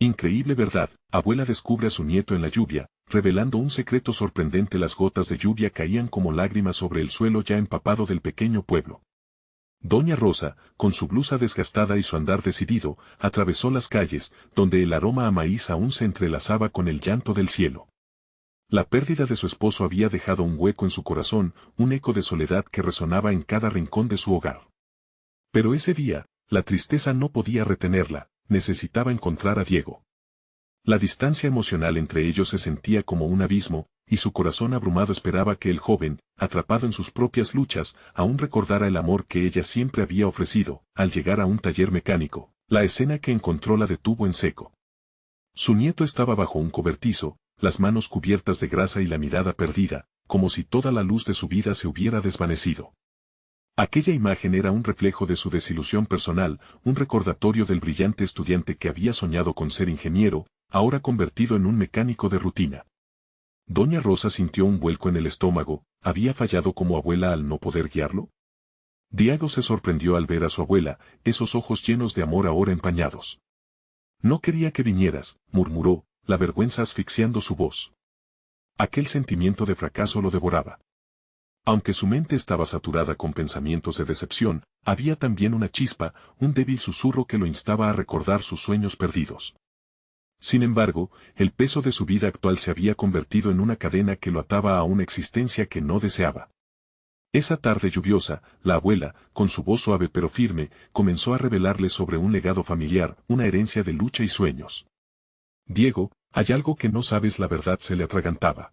Increíble verdad, abuela descubre a su nieto en la lluvia, revelando un secreto sorprendente. Las gotas de lluvia caían como lágrimas sobre el suelo ya empapado del pequeño pueblo. Doña Rosa, con su blusa desgastada y su andar decidido, atravesó las calles, donde el aroma a maíz aún se entrelazaba con el llanto del cielo. La pérdida de su esposo había dejado un hueco en su corazón, un eco de soledad que resonaba en cada rincón de su hogar. Pero ese día, la tristeza no podía retenerla, necesitaba encontrar a Diego. La distancia emocional entre ellos se sentía como un abismo, y su corazón abrumado esperaba que el joven, atrapado en sus propias luchas, aún recordara el amor que ella siempre había ofrecido. Al llegar a un taller mecánico, la escena que encontró la detuvo en seco. Su nieto estaba bajo un cobertizo, las manos cubiertas de grasa y la mirada perdida, como si toda la luz de su vida se hubiera desvanecido. Aquella imagen era un reflejo de su desilusión personal, un recordatorio del brillante estudiante que había soñado con ser ingeniero, ahora convertido en un mecánico de rutina. Doña Rosa sintió un vuelco en el estómago. ¿Había fallado como abuela al no poder guiarlo? Diego se sorprendió al ver a su abuela, esos ojos llenos de amor ahora empañados. No quería que vinieras, murmuró, la vergüenza asfixiando su voz. Aquel sentimiento de fracaso lo devoraba. Aunque su mente estaba saturada con pensamientos de decepción, había también una chispa, un débil susurro que lo instaba a recordar sus sueños perdidos. Sin embargo, el peso de su vida actual se había convertido en una cadena que lo ataba a una existencia que no deseaba. Esa tarde lluviosa, la abuela, con su voz suave pero firme, comenzó a revelarle sobre un legado familiar, una herencia de lucha y sueños. Diego, hay algo que no sabes, la verdad se le atragantaba.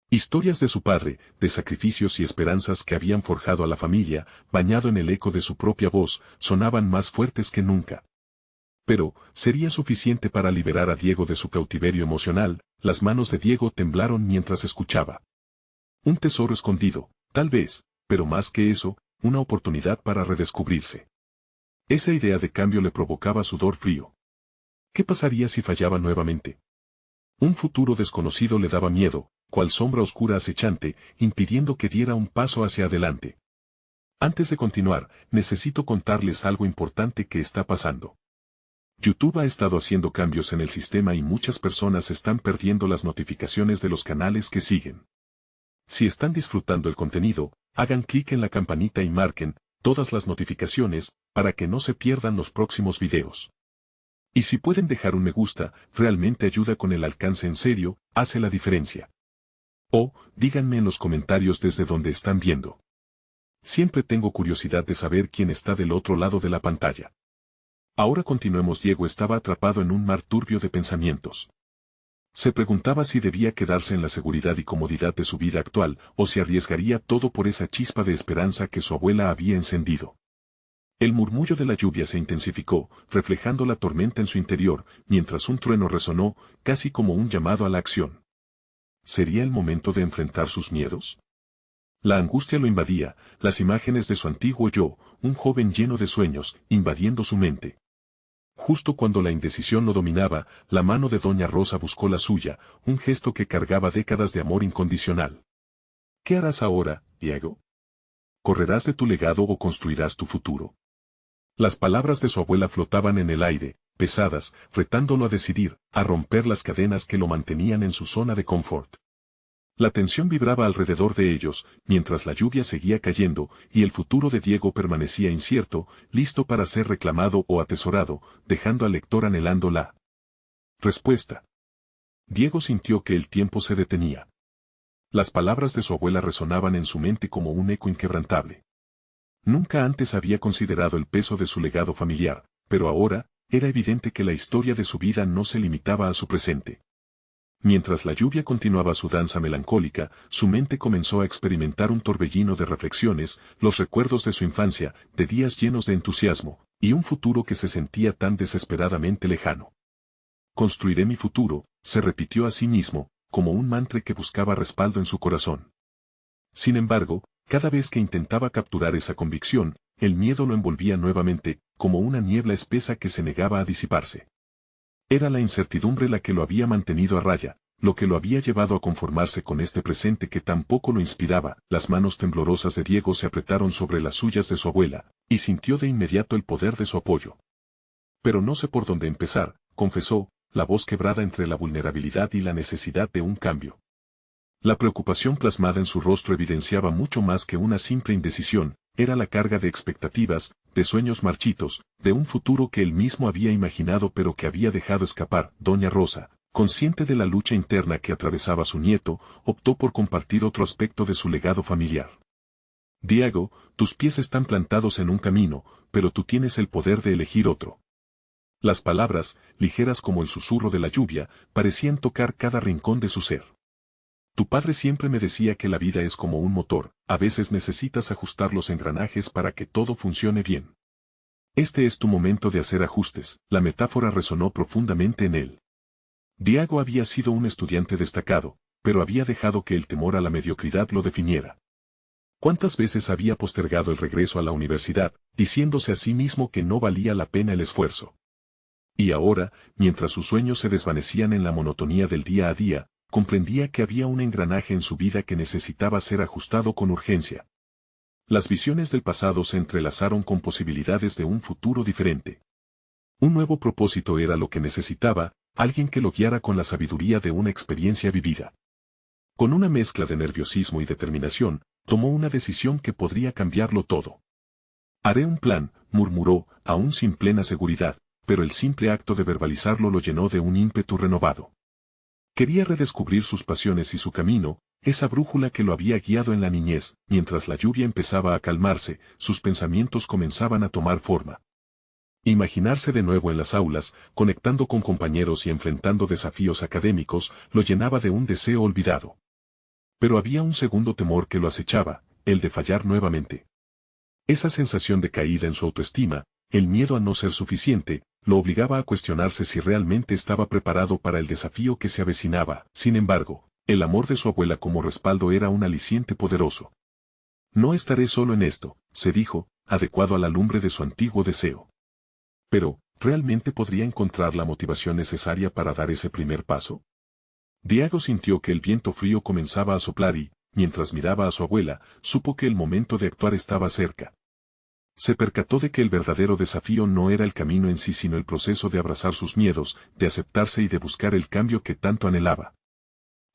Historias de su padre, de sacrificios y esperanzas que habían forjado a la familia, bañado en el eco de su propia voz, sonaban más fuertes que nunca. Pero, ¿sería suficiente para liberar a Diego de su cautiverio emocional? Las manos de Diego temblaron mientras escuchaba. Un tesoro escondido, tal vez, pero más que eso, una oportunidad para redescubrirse. Esa idea de cambio le provocaba sudor frío. ¿Qué pasaría si fallaba nuevamente? Un futuro desconocido le daba miedo, cual sombra oscura acechante, impidiendo que diera un paso hacia adelante. Antes de continuar, necesito contarles algo importante que está pasando. YouTube ha estado haciendo cambios en el sistema y muchas personas están perdiendo las notificaciones de los canales que siguen. Si están disfrutando el contenido, hagan clic en la campanita y marquen todas las notificaciones para que no se pierdan los próximos videos. Y si pueden dejar un me gusta, realmente ayuda con el alcance, en serio, hace la diferencia. O, díganme en los comentarios desde donde están viendo. Siempre tengo curiosidad de saber quién está del otro lado de la pantalla. Ahora continuemos. Diego estaba atrapado en un mar turbio de pensamientos. Se preguntaba si debía quedarse en la seguridad y comodidad de su vida actual, o si arriesgaría todo por esa chispa de esperanza que su abuela había encendido. El murmullo de la lluvia se intensificó, reflejando la tormenta en su interior, mientras un trueno resonó, casi como un llamado a la acción. ¿Sería el momento de enfrentar sus miedos? La angustia lo invadía, las imágenes de su antiguo yo, un joven lleno de sueños, invadiendo su mente. Justo cuando la indecisión lo dominaba, la mano de Doña Rosa buscó la suya, un gesto que cargaba décadas de amor incondicional. ¿Qué harás ahora, Diego? ¿Correrás de tu legado o construirás tu futuro? Las palabras de su abuela flotaban en el aire, pesadas, retándolo a decidir, a romper las cadenas que lo mantenían en su zona de confort. La tensión vibraba alrededor de ellos, mientras la lluvia seguía cayendo, y el futuro de Diego permanecía incierto, listo para ser reclamado o atesorado, dejando al lector anhelando la respuesta. Diego sintió que el tiempo se detenía. Las palabras de su abuela resonaban en su mente como un eco inquebrantable. Nunca antes había considerado el peso de su legado familiar, pero ahora, era evidente que la historia de su vida no se limitaba a su presente. Mientras la lluvia continuaba su danza melancólica, su mente comenzó a experimentar un torbellino de reflexiones, los recuerdos de su infancia, de días llenos de entusiasmo, y un futuro que se sentía tan desesperadamente lejano. Construiré mi futuro, se repitió a sí mismo, como un mantra que buscaba respaldo en su corazón. Sin embargo, cada vez que intentaba capturar esa convicción, el miedo lo envolvía nuevamente, como una niebla espesa que se negaba a disiparse. Era la incertidumbre la que lo había mantenido a raya, lo que lo había llevado a conformarse con este presente que tampoco lo inspiraba. Las manos temblorosas de Diego se apretaron sobre las suyas de su abuela, y sintió de inmediato el poder de su apoyo. Pero no sé por dónde empezar, confesó, la voz quebrada entre la vulnerabilidad y la necesidad de un cambio. La preocupación plasmada en su rostro evidenciaba mucho más que una simple indecisión, era la carga de expectativas, de sueños marchitos, de un futuro que él mismo había imaginado pero que había dejado escapar. Doña Rosa, consciente de la lucha interna que atravesaba su nieto, optó por compartir otro aspecto de su legado familiar. Diego, tus pies están plantados en un camino, pero tú tienes el poder de elegir otro. Las palabras, ligeras como el susurro de la lluvia, parecían tocar cada rincón de su ser. Tu padre siempre me decía que la vida es como un motor, a veces necesitas ajustar los engranajes para que todo funcione bien. Este es tu momento de hacer ajustes, la metáfora resonó profundamente en él. Diego había sido un estudiante destacado, pero había dejado que el temor a la mediocridad lo definiera. ¿Cuántas veces había postergado el regreso a la universidad, diciéndose a sí mismo que no valía la pena el esfuerzo? Y ahora, mientras sus sueños se desvanecían en la monotonía del día a día, comprendía que había un engranaje en su vida que necesitaba ser ajustado con urgencia. Las visiones del pasado se entrelazaron con posibilidades de un futuro diferente. Un nuevo propósito era lo que necesitaba, alguien que lo guiara con la sabiduría de una experiencia vivida. Con una mezcla de nerviosismo y determinación, tomó una decisión que podría cambiarlo todo. Haré un plan, murmuró, aún sin plena seguridad, pero el simple acto de verbalizarlo lo llenó de un ímpetu renovado. Quería redescubrir sus pasiones y su camino, esa brújula que lo había guiado en la niñez. Mientras la lluvia empezaba a calmarse, sus pensamientos comenzaban a tomar forma. Imaginarse de nuevo en las aulas, conectando con compañeros y enfrentando desafíos académicos, lo llenaba de un deseo olvidado. Pero había un segundo temor que lo acechaba, el de fallar nuevamente. Esa sensación de caída en su autoestima, el miedo a no ser suficiente, lo obligaba a cuestionarse si realmente estaba preparado para el desafío que se avecinaba. Sin embargo, el amor de su abuela como respaldo era un aliciente poderoso. No estaré solo en esto, se dijo, adecuado a la lumbre de su antiguo deseo. Pero, ¿realmente podría encontrar la motivación necesaria para dar ese primer paso? Diego sintió que el viento frío comenzaba a soplar y, mientras miraba a su abuela, supo que el momento de actuar estaba cerca. Se percató de que el verdadero desafío no era el camino en sí sino el proceso de abrazar sus miedos, de aceptarse y de buscar el cambio que tanto anhelaba.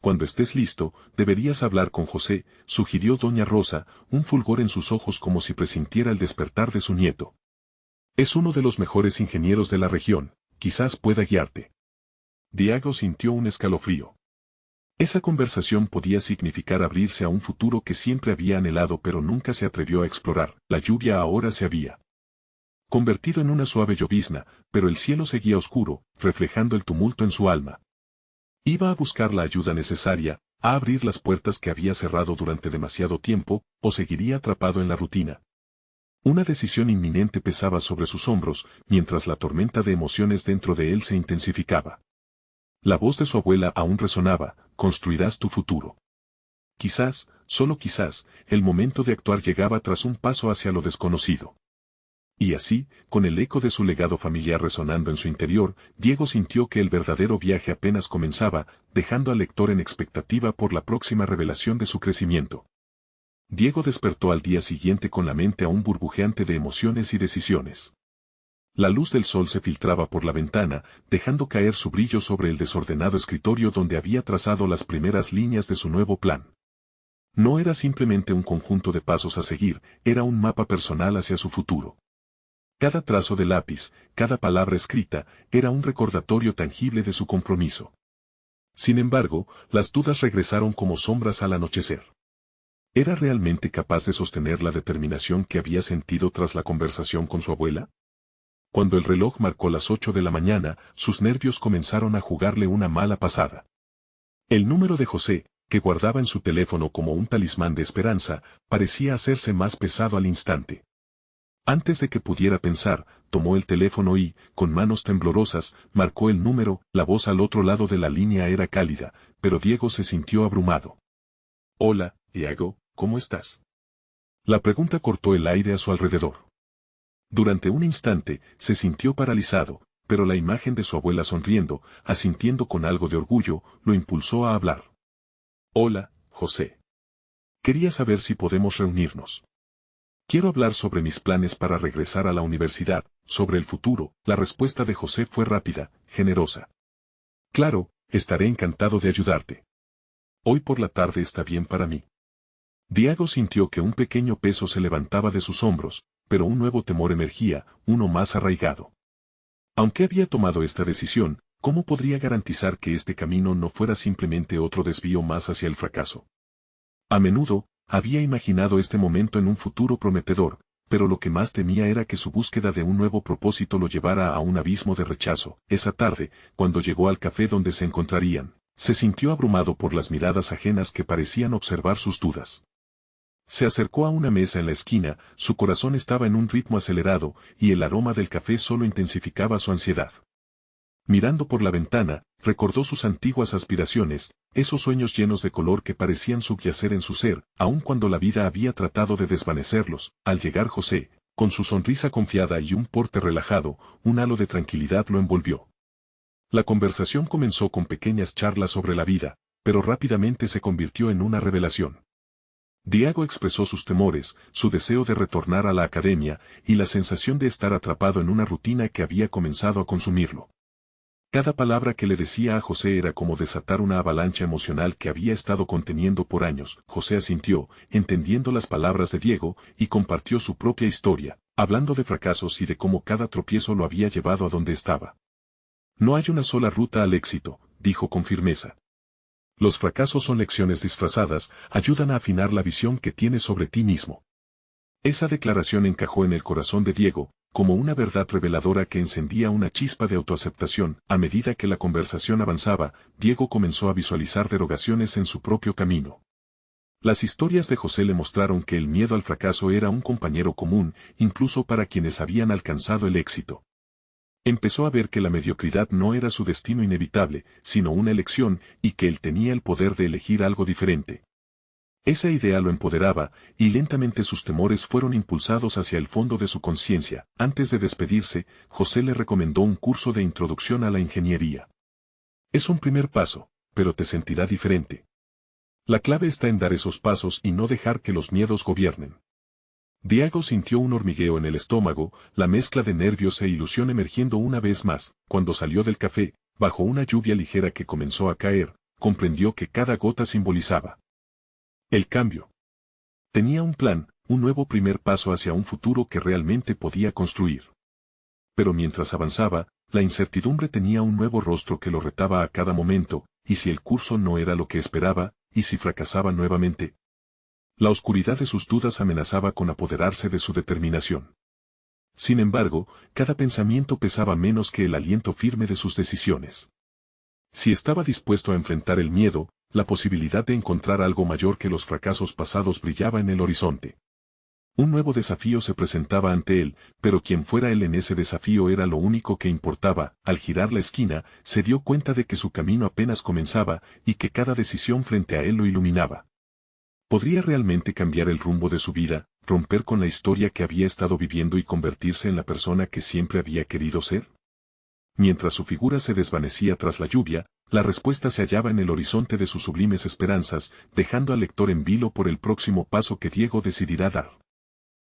Cuando estés listo, deberías hablar con José, sugirió doña Rosa, un fulgor en sus ojos como si presintiera el despertar de su nieto. Es uno de los mejores ingenieros de la región, quizás pueda guiarte. Diego sintió un escalofrío. Esa conversación podía significar abrirse a un futuro que siempre había anhelado pero nunca se atrevió a explorar. La lluvia ahora se había convertido en una suave llovizna, pero el cielo seguía oscuro, reflejando el tumulto en su alma. Iba a buscar la ayuda necesaria, a abrir las puertas que había cerrado durante demasiado tiempo, o seguiría atrapado en la rutina. Una decisión inminente pesaba sobre sus hombros, mientras la tormenta de emociones dentro de él se intensificaba. La voz de su abuela aún resonaba, construirás tu futuro. Quizás, solo quizás, el momento de actuar llegaba tras un paso hacia lo desconocido. Y así, con el eco de su legado familiar resonando en su interior, Diego sintió que el verdadero viaje apenas comenzaba, dejando al lector en expectativa por la próxima revelación de su crecimiento. Diego despertó al día siguiente con la mente aún burbujeante de emociones y decisiones. La luz del sol se filtraba por la ventana, dejando caer su brillo sobre el desordenado escritorio donde había trazado las primeras líneas de su nuevo plan. No era simplemente un conjunto de pasos a seguir, era un mapa personal hacia su futuro. Cada trazo de lápiz, cada palabra escrita, era un recordatorio tangible de su compromiso. Sin embargo, las dudas regresaron como sombras al anochecer. ¿Era realmente capaz de sostener la determinación que había sentido tras la conversación con su abuela? Cuando el reloj marcó las 8 de la mañana, sus nervios comenzaron a jugarle una mala pasada. El número de José, que guardaba en su teléfono como un talismán de esperanza, parecía hacerse más pesado al instante. Antes de que pudiera pensar, tomó el teléfono y, con manos temblorosas, marcó el número. La voz al otro lado de la línea era cálida, pero Diego se sintió abrumado. Hola, Diego, ¿cómo estás? La pregunta cortó el aire a su alrededor. Durante un instante, se sintió paralizado, pero la imagen de su abuela sonriendo, asintiendo con algo de orgullo, lo impulsó a hablar. Hola, José. Quería saber si podemos reunirnos. Quiero hablar sobre mis planes para regresar a la universidad, sobre el futuro. La respuesta de José fue rápida, generosa. Claro, estaré encantado de ayudarte. Hoy por la tarde está bien para mí. Diego sintió que un pequeño peso se levantaba de sus hombros, pero un nuevo temor emergía, uno más arraigado. Aunque había tomado esta decisión, ¿cómo podría garantizar que este camino no fuera simplemente otro desvío más hacia el fracaso? A menudo, había imaginado este momento en un futuro prometedor, pero lo que más temía era que su búsqueda de un nuevo propósito lo llevara a un abismo de rechazo. Esa tarde, cuando llegó al café donde se encontrarían, se sintió abrumado por las miradas ajenas que parecían observar sus dudas. Se acercó a una mesa en la esquina, su corazón estaba en un ritmo acelerado, y el aroma del café solo intensificaba su ansiedad. Mirando por la ventana, recordó sus antiguas aspiraciones, esos sueños llenos de color que parecían subyacer en su ser, aun cuando la vida había tratado de desvanecerlos. Al llegar José, con su sonrisa confiada y un porte relajado, un halo de tranquilidad lo envolvió. La conversación comenzó con pequeñas charlas sobre la vida, pero rápidamente se convirtió en una revelación. Diego expresó sus temores, su deseo de retornar a la academia, y la sensación de estar atrapado en una rutina que había comenzado a consumirlo. Cada palabra que le decía a José era como desatar una avalancha emocional que había estado conteniendo por años. José asintió, entendiendo las palabras de Diego, y compartió su propia historia, hablando de fracasos y de cómo cada tropiezo lo había llevado a donde estaba. No hay una sola ruta al éxito, dijo con firmeza. Los fracasos son lecciones disfrazadas, ayudan a afinar la visión que tienes sobre ti mismo. Esa declaración encajó en el corazón de Diego, como una verdad reveladora que encendía una chispa de autoaceptación. A medida que la conversación avanzaba, Diego comenzó a visualizar derogaciones en su propio camino. Las historias de José le mostraron que el miedo al fracaso era un compañero común, incluso para quienes habían alcanzado el éxito. Empezó a ver que la mediocridad no era su destino inevitable, sino una elección, y que él tenía el poder de elegir algo diferente. Esa idea lo empoderaba, y lentamente sus temores fueron impulsados hacia el fondo de su conciencia. Antes de despedirse, José le recomendó un curso de introducción a la ingeniería. Es un primer paso, pero te sentirá diferente. La clave está en dar esos pasos y no dejar que los miedos gobiernen. Diego sintió un hormigueo en el estómago, la mezcla de nervios e ilusión emergiendo una vez más. Cuando salió del café, bajo una lluvia ligera que comenzó a caer, comprendió que cada gota simbolizaba el cambio. Tenía un plan, un nuevo primer paso hacia un futuro que realmente podía construir. Pero mientras avanzaba, la incertidumbre tenía un nuevo rostro que lo retaba a cada momento, y si el curso no era lo que esperaba, y si fracasaba nuevamente. La oscuridad de sus dudas amenazaba con apoderarse de su determinación. Sin embargo, cada pensamiento pesaba menos que el aliento firme de sus decisiones. Si estaba dispuesto a enfrentar el miedo, la posibilidad de encontrar algo mayor que los fracasos pasados brillaba en el horizonte. Un nuevo desafío se presentaba ante él, pero quien fuera él en ese desafío era lo único que importaba. Al girar la esquina, se dio cuenta de que su camino apenas comenzaba, y que cada decisión frente a él lo iluminaba. ¿Podría realmente cambiar el rumbo de su vida, romper con la historia que había estado viviendo y convertirse en la persona que siempre había querido ser? Mientras su figura se desvanecía tras la lluvia, la respuesta se hallaba en el horizonte de sus sublimes esperanzas, dejando al lector en vilo por el próximo paso que Diego decidirá dar.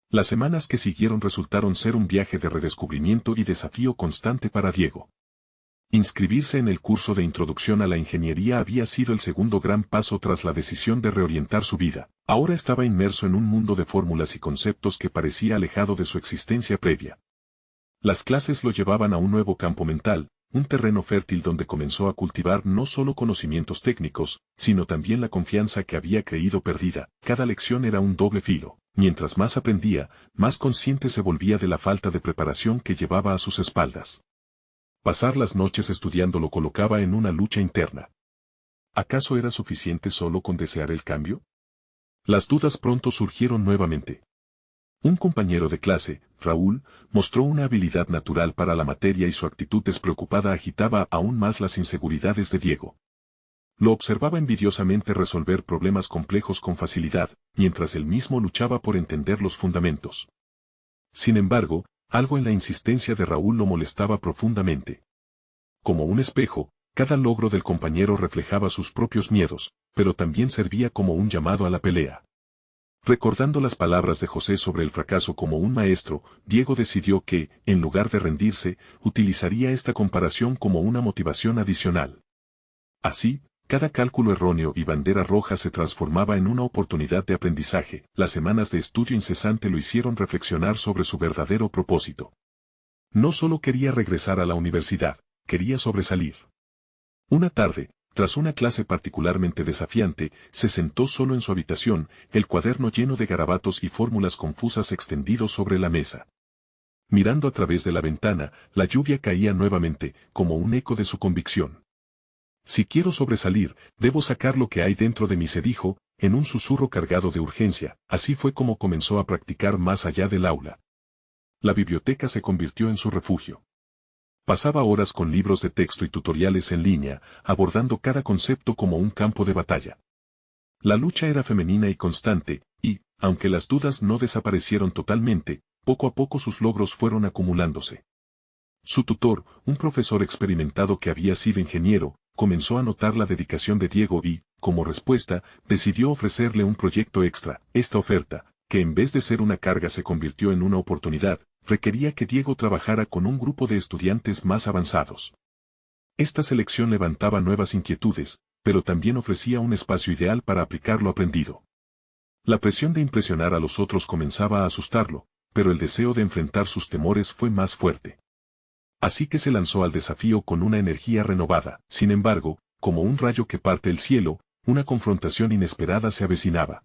Las semanas que siguieron resultaron ser un viaje de redescubrimiento y desafío constante para Diego. Inscribirse en el curso de introducción a la ingeniería había sido el segundo gran paso tras la decisión de reorientar su vida. Ahora estaba inmerso en un mundo de fórmulas y conceptos que parecía alejado de su existencia previa. Las clases lo llevaban a un nuevo campo mental, un terreno fértil donde comenzó a cultivar no solo conocimientos técnicos, sino también la confianza que había creído perdida. Cada lección era un doble filo. Mientras más aprendía, más consciente se volvía de la falta de preparación que llevaba a sus espaldas. Pasar las noches estudiando lo colocaba en una lucha interna. ¿Acaso era suficiente solo con desear el cambio? Las dudas pronto surgieron nuevamente. Un compañero de clase, Raúl, mostró una habilidad natural para la materia y su actitud despreocupada agitaba aún más las inseguridades de Diego. Lo observaba envidiosamente resolver problemas complejos con facilidad, mientras él mismo luchaba por entender los fundamentos. Sin embargo, algo en la insistencia de Raúl lo molestaba profundamente. Como un espejo, cada logro del compañero reflejaba sus propios miedos, pero también servía como un llamado a la pelea. Recordando las palabras de José sobre el fracaso como un maestro, Diego decidió que, en lugar de rendirse, utilizaría esta comparación como una motivación adicional. Así, cada cálculo erróneo y bandera roja se transformaba en una oportunidad de aprendizaje. Las semanas de estudio incesante lo hicieron reflexionar sobre su verdadero propósito. No solo quería regresar a la universidad, quería sobresalir. Una tarde, tras una clase particularmente desafiante, se sentó solo en su habitación, el cuaderno lleno de garabatos y fórmulas confusas extendidos sobre la mesa. Mirando a través de la ventana, la lluvia caía nuevamente, como un eco de su convicción. Si quiero sobresalir, debo sacar lo que hay dentro de mí, se dijo, en un susurro cargado de urgencia. Así fue como comenzó a practicar más allá del aula. La biblioteca se convirtió en su refugio. Pasaba horas con libros de texto y tutoriales en línea, abordando cada concepto como un campo de batalla. La lucha era femenina y constante, y, aunque las dudas no desaparecieron totalmente, poco a poco sus logros fueron acumulándose. Su tutor, un profesor experimentado que había sido ingeniero, comenzó a notar la dedicación de Diego y, como respuesta, decidió ofrecerle un proyecto extra. Esta oferta, que en vez de ser una carga se convirtió en una oportunidad, requería que Diego trabajara con un grupo de estudiantes más avanzados. Esta selección levantaba nuevas inquietudes, pero también ofrecía un espacio ideal para aplicar lo aprendido. La presión de impresionar a los otros comenzaba a asustarlo, pero el deseo de enfrentar sus temores fue más fuerte. Así que se lanzó al desafío con una energía renovada. Sin embargo, como un rayo que parte el cielo, una confrontación inesperada se avecinaba.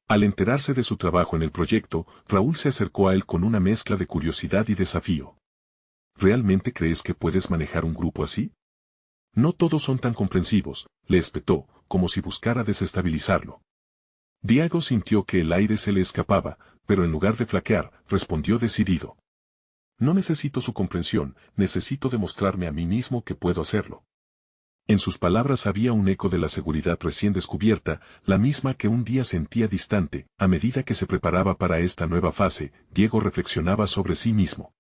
Al enterarse de su trabajo en el proyecto, Raúl se acercó a él con una mezcla de curiosidad y desafío. ¿Realmente crees que puedes manejar un grupo así? No todos son tan comprensivos, le espetó, como si buscara desestabilizarlo. Diego sintió que el aire se le escapaba, pero en lugar de flaquear, respondió decidido. No necesito su comprensión, necesito demostrarme a mí mismo que puedo hacerlo. En sus palabras había un eco de la seguridad recién descubierta, la misma que un día sentía distante. A medida que se preparaba para esta nueva fase, Diego reflexionaba sobre sí mismo.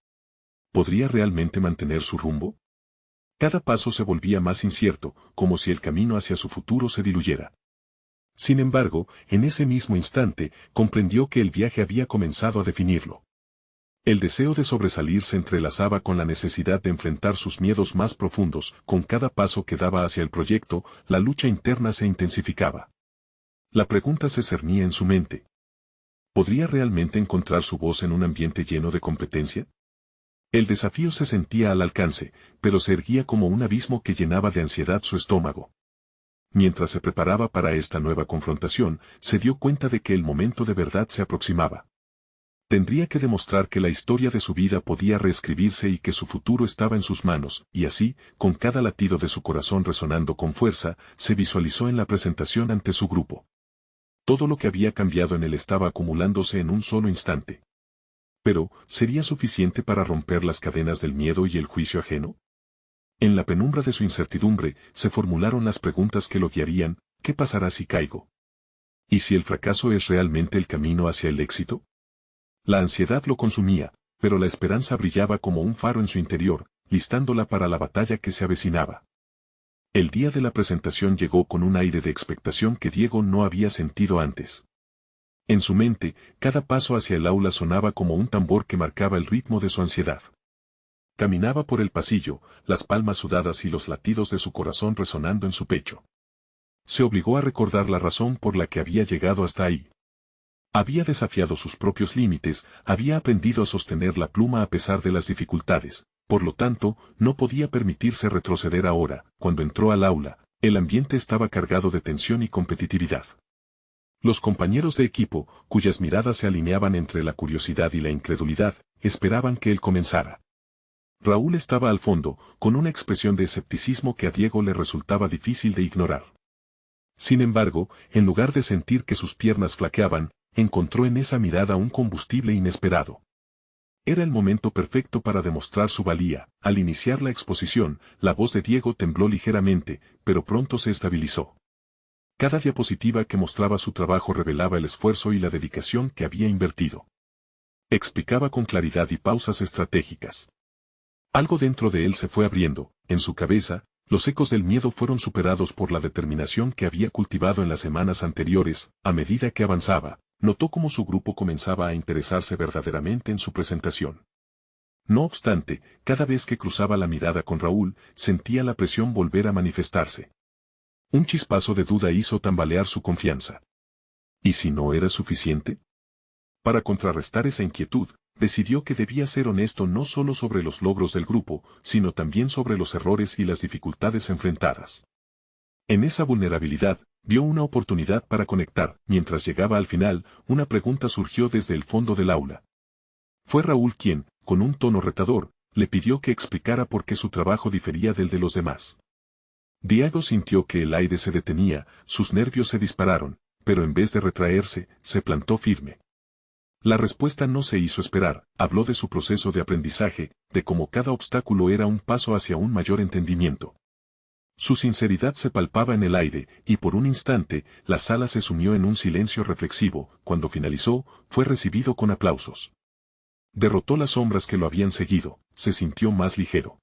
¿Podría realmente mantener su rumbo? Cada paso se volvía más incierto, como si el camino hacia su futuro se diluyera. Sin embargo, en ese mismo instante, comprendió que el viaje había comenzado a definirlo. El deseo de sobresalir se entrelazaba con la necesidad de enfrentar sus miedos más profundos. Con cada paso que daba hacia el proyecto, la lucha interna se intensificaba. La pregunta se cernía en su mente. ¿Podría realmente encontrar su voz en un ambiente lleno de competencia? El desafío se sentía al alcance, pero se erguía como un abismo que llenaba de ansiedad su estómago. Mientras se preparaba para esta nueva confrontación, se dio cuenta de que el momento de verdad se aproximaba. Tendría que demostrar que la historia de su vida podía reescribirse y que su futuro estaba en sus manos, y así, con cada latido de su corazón resonando con fuerza, se visualizó en la presentación ante su grupo. Todo lo que había cambiado en él estaba acumulándose en un solo instante. Pero, ¿sería suficiente para romper las cadenas del miedo y el juicio ajeno? En la penumbra de su incertidumbre, se formularon las preguntas que lo guiarían. ¿Qué pasará si caigo? ¿Y si el fracaso es realmente el camino hacia el éxito? La ansiedad lo consumía, pero la esperanza brillaba como un faro en su interior, listándola para la batalla que se avecinaba. El día de la presentación llegó con un aire de expectación que Diego no había sentido antes. En su mente, cada paso hacia el aula sonaba como un tambor que marcaba el ritmo de su ansiedad. Caminaba por el pasillo, las palmas sudadas y los latidos de su corazón resonando en su pecho. Se obligó a recordar la razón por la que había llegado hasta ahí. Había desafiado sus propios límites, había aprendido a sostener la pluma a pesar de las dificultades, por lo tanto, no podía permitirse retroceder ahora. Cuando entró al aula, el ambiente estaba cargado de tensión y competitividad. Los compañeros de equipo, cuyas miradas se alineaban entre la curiosidad y la incredulidad, esperaban que él comenzara. Raúl estaba al fondo, con una expresión de escepticismo que a Diego le resultaba difícil de ignorar. Sin embargo, en lugar de sentir que sus piernas flaqueaban, encontró en esa mirada un combustible inesperado. Era el momento perfecto para demostrar su valía. Al iniciar la exposición, la voz de Diego tembló ligeramente, pero pronto se estabilizó. Cada diapositiva que mostraba su trabajo revelaba el esfuerzo y la dedicación que había invertido. Explicaba con claridad y pausas estratégicas. Algo dentro de él se fue abriendo. En su cabeza, los ecos del miedo fueron superados por la determinación que había cultivado en las semanas anteriores. A medida que avanzaba, notó cómo su grupo comenzaba a interesarse verdaderamente en su presentación. No obstante, cada vez que cruzaba la mirada con Raúl, sentía la presión volver a manifestarse. Un chispazo de duda hizo tambalear su confianza. ¿Y si no era suficiente? Para contrarrestar esa inquietud, decidió que debía ser honesto no solo sobre los logros del grupo, sino también sobre los errores y las dificultades enfrentadas. En esa vulnerabilidad, vio una oportunidad para conectar. Mientras llegaba al final, una pregunta surgió desde el fondo del aula. Fue Raúl quien, con un tono retador, le pidió que explicara por qué su trabajo difería del de los demás. Diego sintió que el aire se detenía, sus nervios se dispararon, pero en vez de retraerse, se plantó firme. La respuesta no se hizo esperar, habló de su proceso de aprendizaje, de cómo cada obstáculo era un paso hacia un mayor entendimiento. Su sinceridad se palpaba en el aire, y por un instante, la sala se sumió en un silencio reflexivo. Cuando finalizó, fue recibido con aplausos. Derrotó las sombras que lo habían seguido, se sintió más ligero.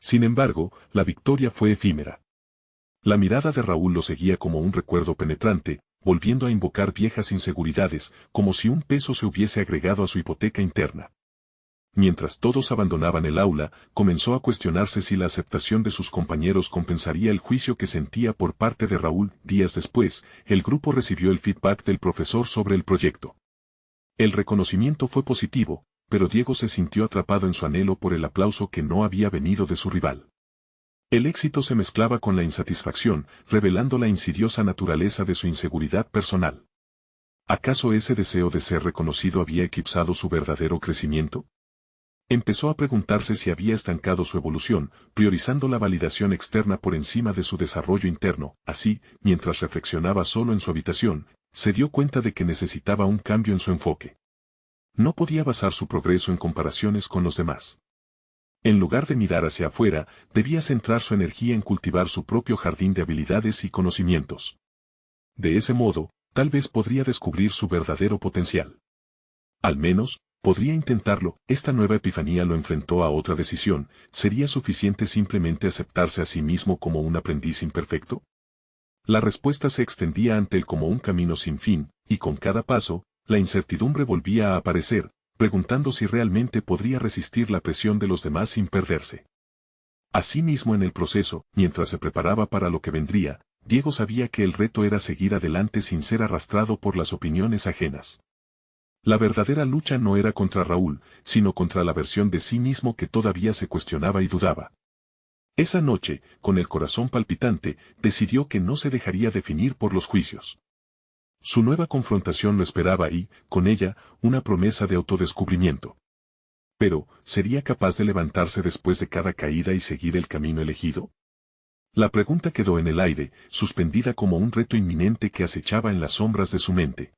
Sin embargo, la victoria fue efímera. La mirada de Raúl lo seguía como un recuerdo penetrante, volviendo a invocar viejas inseguridades, como si un peso se hubiese agregado a su hipoteca interna. Mientras todos abandonaban el aula, comenzó a cuestionarse si la aceptación de sus compañeros compensaría el juicio que sentía por parte de Raúl. Días después, el grupo recibió el feedback del profesor sobre el proyecto. El reconocimiento fue positivo, pero Diego se sintió atrapado en su anhelo por el aplauso que no había venido de su rival. El éxito se mezclaba con la insatisfacción, revelando la insidiosa naturaleza de su inseguridad personal. ¿Acaso ese deseo de ser reconocido había eclipsado su verdadero crecimiento? Empezó a preguntarse si había estancado su evolución, priorizando la validación externa por encima de su desarrollo interno. Así, mientras reflexionaba solo en su habitación, se dio cuenta de que necesitaba un cambio en su enfoque. No podía basar su progreso en comparaciones con los demás. En lugar de mirar hacia afuera, debía centrar su energía en cultivar su propio jardín de habilidades y conocimientos. De ese modo, tal vez podría descubrir su verdadero potencial. Al menos, podría intentarlo. Esta nueva epifanía lo enfrentó a otra decisión. ¿Sería suficiente simplemente aceptarse a sí mismo como un aprendiz imperfecto? La respuesta se extendía ante él como un camino sin fin, y con cada paso, la incertidumbre volvía a aparecer, preguntando si realmente podría resistir la presión de los demás sin perderse. Asimismo, en el proceso, mientras se preparaba para lo que vendría, Diego sabía que el reto era seguir adelante sin ser arrastrado por las opiniones ajenas. La verdadera lucha no era contra Raúl, sino contra la versión de sí mismo que todavía se cuestionaba y dudaba. Esa noche, con el corazón palpitante, decidió que no se dejaría definir por los juicios. Su nueva confrontación lo esperaba y, con ella, una promesa de autodescubrimiento. Pero, ¿sería capaz de levantarse después de cada caída y seguir el camino elegido? La pregunta quedó en el aire, suspendida como un reto inminente que acechaba en las sombras de su mente.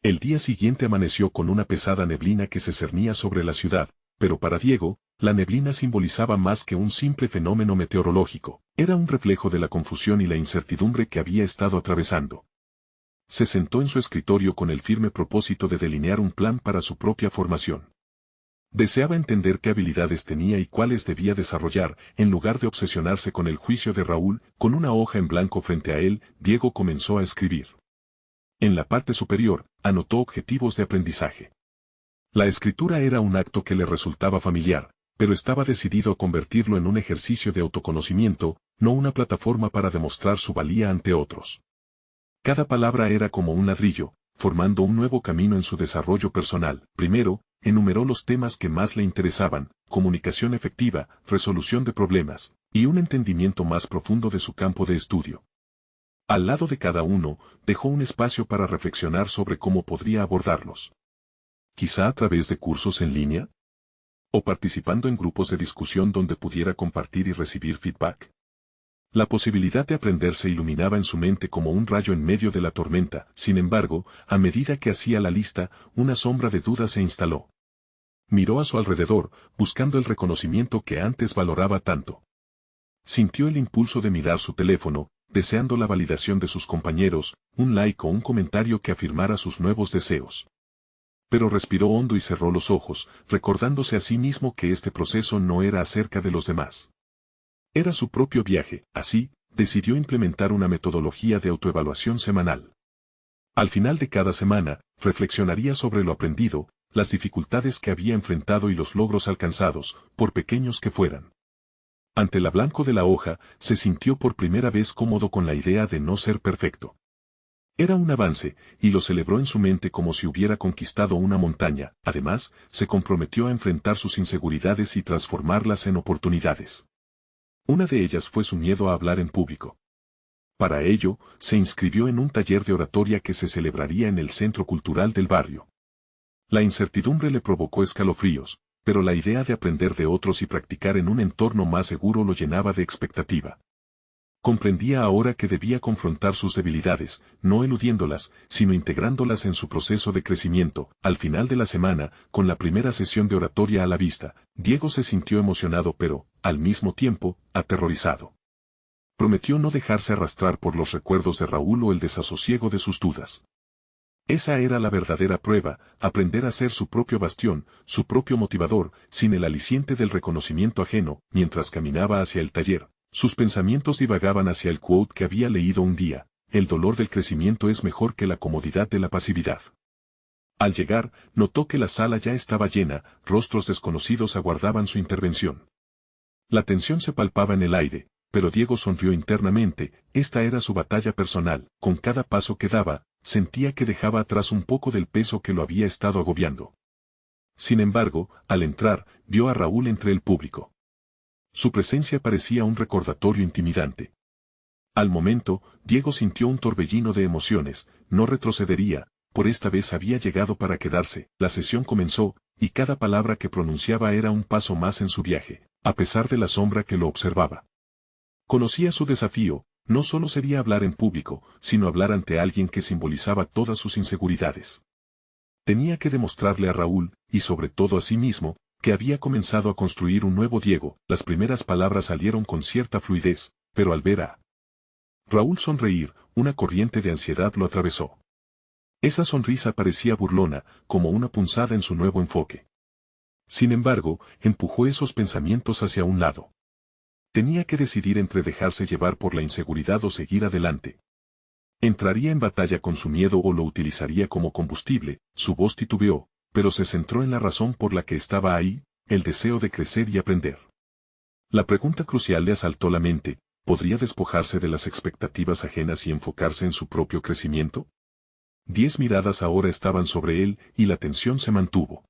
El día siguiente amaneció con una pesada neblina que se cernía sobre la ciudad, pero para Diego, la neblina simbolizaba más que un simple fenómeno meteorológico, era un reflejo de la confusión y la incertidumbre que había estado atravesando. Se sentó en su escritorio con el firme propósito de delinear un plan para su propia formación. Deseaba entender qué habilidades tenía y cuáles debía desarrollar, en lugar de obsesionarse con el juicio de Raúl. Con una hoja en blanco frente a él, Diego comenzó a escribir. En la parte superior, anotó objetivos de aprendizaje. La escritura era un acto que le resultaba familiar, pero estaba decidido a convertirlo en un ejercicio de autoconocimiento, no una plataforma para demostrar su valía ante otros. Cada palabra era como un ladrillo, formando un nuevo camino en su desarrollo personal. Primero, enumeró los temas que más le interesaban: comunicación efectiva, resolución de problemas, y un entendimiento más profundo de su campo de estudio. Al lado de cada uno, dejó un espacio para reflexionar sobre cómo podría abordarlos. Quizá a través de cursos en línea, o participando en grupos de discusión donde pudiera compartir y recibir feedback. La posibilidad de aprender se iluminaba en su mente como un rayo en medio de la tormenta. Sin embargo, a medida que hacía la lista, una sombra de duda se instaló. Miró a su alrededor, buscando el reconocimiento que antes valoraba tanto. Sintió el impulso de mirar su teléfono, deseando la validación de sus compañeros, un like o un comentario que afirmara sus nuevos deseos. Pero respiró hondo y cerró los ojos, recordándose a sí mismo que este proceso no era acerca de los demás. Era su propio viaje. Así, decidió implementar una metodología de autoevaluación semanal. Al final de cada semana, reflexionaría sobre lo aprendido, las dificultades que había enfrentado y los logros alcanzados, por pequeños que fueran. Ante la blanco de la hoja, se sintió por primera vez cómodo con la idea de no ser perfecto. Era un avance, y lo celebró en su mente como si hubiera conquistado una montaña. Además, se comprometió a enfrentar sus inseguridades y transformarlas en oportunidades. Una de ellas fue su miedo a hablar en público. Para ello, se inscribió en un taller de oratoria que se celebraría en el centro cultural del barrio. La incertidumbre le provocó escalofríos, pero la idea de aprender de otros y practicar en un entorno más seguro lo llenaba de expectativa. Comprendía ahora que debía confrontar sus debilidades, no eludiéndolas, sino integrándolas en su proceso de crecimiento. Al final de la semana, con la primera sesión de oratoria a la vista, Diego se sintió emocionado pero, al mismo tiempo, aterrorizado. Prometió no dejarse arrastrar por los recuerdos de Raúl o el desasosiego de sus dudas. Esa era la verdadera prueba, aprender a ser su propio bastión, su propio motivador, sin el aliciente del reconocimiento ajeno. Mientras caminaba hacia el taller, sus pensamientos divagaban hacia el quote que había leído un día: el dolor del crecimiento es mejor que la comodidad de la pasividad. Al llegar, notó que la sala ya estaba llena, rostros desconocidos aguardaban su intervención. La tensión se palpaba en el aire, pero Diego sonrió internamente. Esta era su batalla personal. Con cada paso que daba, sentía que dejaba atrás un poco del peso que lo había estado agobiando. Sin embargo, al entrar, vio a Raúl entre el público. Su presencia parecía un recordatorio intimidante. Al momento, Diego sintió un torbellino de emociones. No retrocedería, por esta vez había llegado para quedarse. La sesión comenzó, y cada palabra que pronunciaba era un paso más en su viaje, a pesar de la sombra que lo observaba. Conocía su desafío: no solo sería hablar en público, sino hablar ante alguien que simbolizaba todas sus inseguridades. Tenía que demostrarle a Raúl, y sobre todo a sí mismo, que había comenzado a construir un nuevo Diego. Las primeras palabras salieron con cierta fluidez, pero al ver a Raúl sonreír, una corriente de ansiedad lo atravesó. Esa sonrisa parecía burlona, como una punzada en su nuevo enfoque. Sin embargo, empujó esos pensamientos hacia un lado. Tenía que decidir entre dejarse llevar por la inseguridad o seguir adelante. ¿Entraría en batalla con su miedo o lo utilizaría como combustible? Su voz titubeó, pero se centró en la razón por la que estaba ahí: el deseo de crecer y aprender. La pregunta crucial le asaltó la mente: ¿podría despojarse de las expectativas ajenas y enfocarse en su propio crecimiento? 10 miradas ahora estaban sobre él, y la tensión se mantuvo.